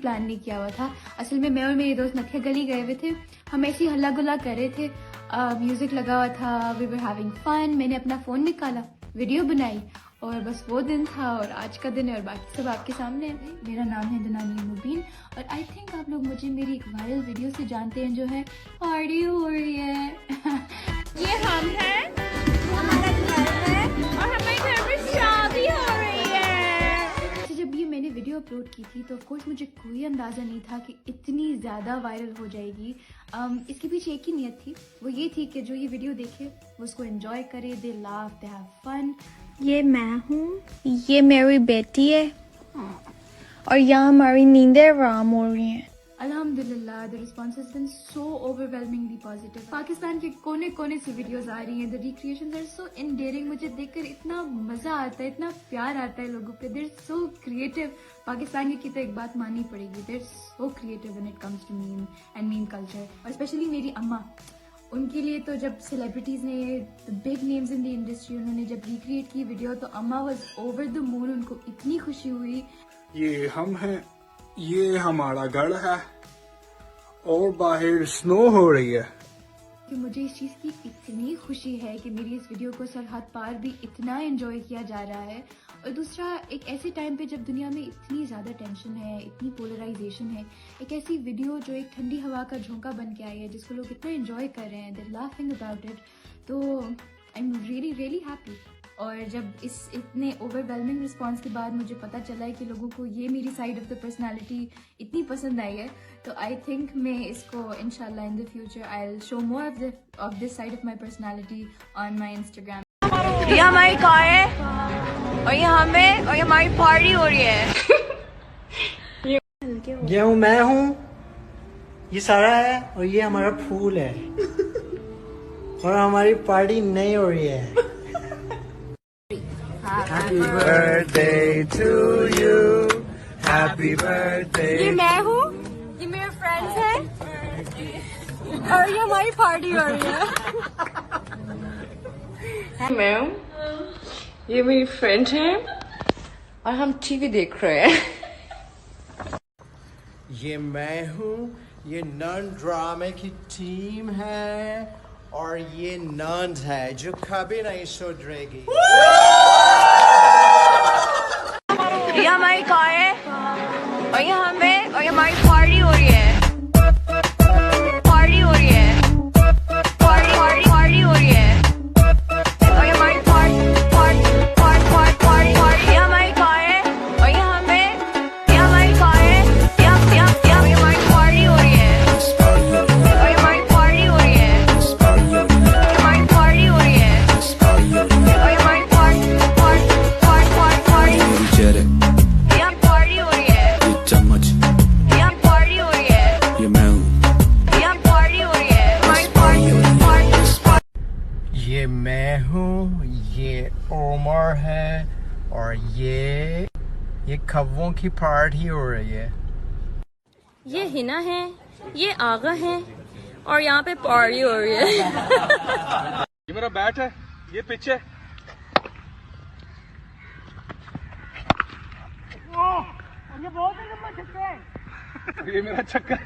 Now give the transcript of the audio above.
Plan नहीं किया हुआ था। असल में मैं और मेरे दोस्त नथिया गली गए हुए थे, हम ऐसे ही हल्ला गुल्ला कर रहे थे, म्यूजिक लगा हुआ था, वी वर हैविंग फन। मैंने अपना फोन निकाला, वीडियो बनाई और बस वो दिन था और आज का दिन है और बाकी सब आपके सामने है। मेरा नाम है दनानी मुबीन और आई थिंक आप लोग मुझे मेरी एक वायरल वीडियो से जानते हैं जो है पार्टी हो रही है। ये हम हैं, हमारा घर है और हमारे घर में शादी हो रही है। तो जब ये मैंने वीडियो अपलोड की थी तो ऑफ कोर्स मुझे कोई अंदाजा नहीं था कि इतनी ज्यादा वायरल हो जाएगी। इसके पीछे एक ही नियत थी, वो ये थी कि जो ये वीडियो देखे वो उसको एंजॉय करे, they laugh, they have fun. ये मैं हूँ, ये मेरी बेटी है और यहाँ हमारी नींदें आराम हो रही हैं। अल्हम्दुलिल्लाह, the response has been so overwhelmingly positive. Pakistan के कोने कोने से वीडियोस आ रही हैं, the recreations are so endearing. मुझे देखकर इतना मजा आता है, इतना प्यार आता है लोगों पे। There so creative. पाकिस्तान की तो एक बात माननी पड़ेगी, they're so creative when it comes to meme and meme culture. और स्पेशली मेरी अम्मा, उनके लिए तो जब सेलिब्रिटीज ने, big names in the industry, उन्होंने जब रिक्रिएट की वीडियो तो अम्मा वाज ओवर द मून। उनको इतनी खुशी हुई। ये हम हैं, ये हमारा घर है और बाहर स्नो हो रही है। कि मुझे इस चीज़ की इतनी खुशी है कि मेरी इस वीडियो को सरहद पार भी इतना एंजॉय किया जा रहा है। और दूसरा, एक ऐसे टाइम पे जब दुनिया में इतनी ज़्यादा टेंशन है, इतनी पोलराइजेशन है, एक ऐसी वीडियो जो एक ठंडी हवा का झोंका बन के आई है, जिसको लोग इतना एंजॉय कर रहे हैं, दे लाफिंग अबाउट इट, तो I am really really happy. और जब इस इतने ओवरवेलमिंग रिस्पॉन्स के बाद मुझे पता चला है कि लोगों को ये मेरी साइड ऑफ द पर्सनालिटी इतनी पसंद आई है, तो आई थिंक मैं इसको इंशाल्लाह in the future I will show more of this side of my personality on my Instagram. ये हमारी कार है और ये हमें और ये हमारी पार्टी हो रही है। ये हूँ मैं हूँ, ये सारा है और ये हमारा फूल है और हमारी पार्टी नहीं हो रही है। Happy birthday to you, happy birthday। ये मैं हूँ, ये मेरे फ्रेंड्स हैं और ये हमारी पार्टी हो रही है। मैं हूँ, ये मेरी फ्रेंड है और हम टीवी देख रहे हैं। ये मैं हूँ, ये नन ड्रामे की टीम है और ये नन्स है जो कभी नहीं सुधरेगी। ये हमारी कार है और ये हमें और ये हमारी पार्टी हो रही है। पार्टी हो रही है, पार्टी पार्टी पार्टी हो रही है और ये हमारी पार्टी। ये हमारी कार है और ये हमें, ये हमारी कार है, ये हमारी पार्टी हो रही है और ये हमारी पार्टी हो रही है, हमारी पार्टी हो रही है और ये हमारी पार्टी। ये मैं हूँ, ये उमर है और ये खब्बों की पार्टी हो रही है। ये हिना है, ये आगा है और यहाँ पे पार्टी हो रही है। ये मेरा बैट है, ये पिच है। ये बहुत लंबा छक्का है। ये मेरा छक्का है।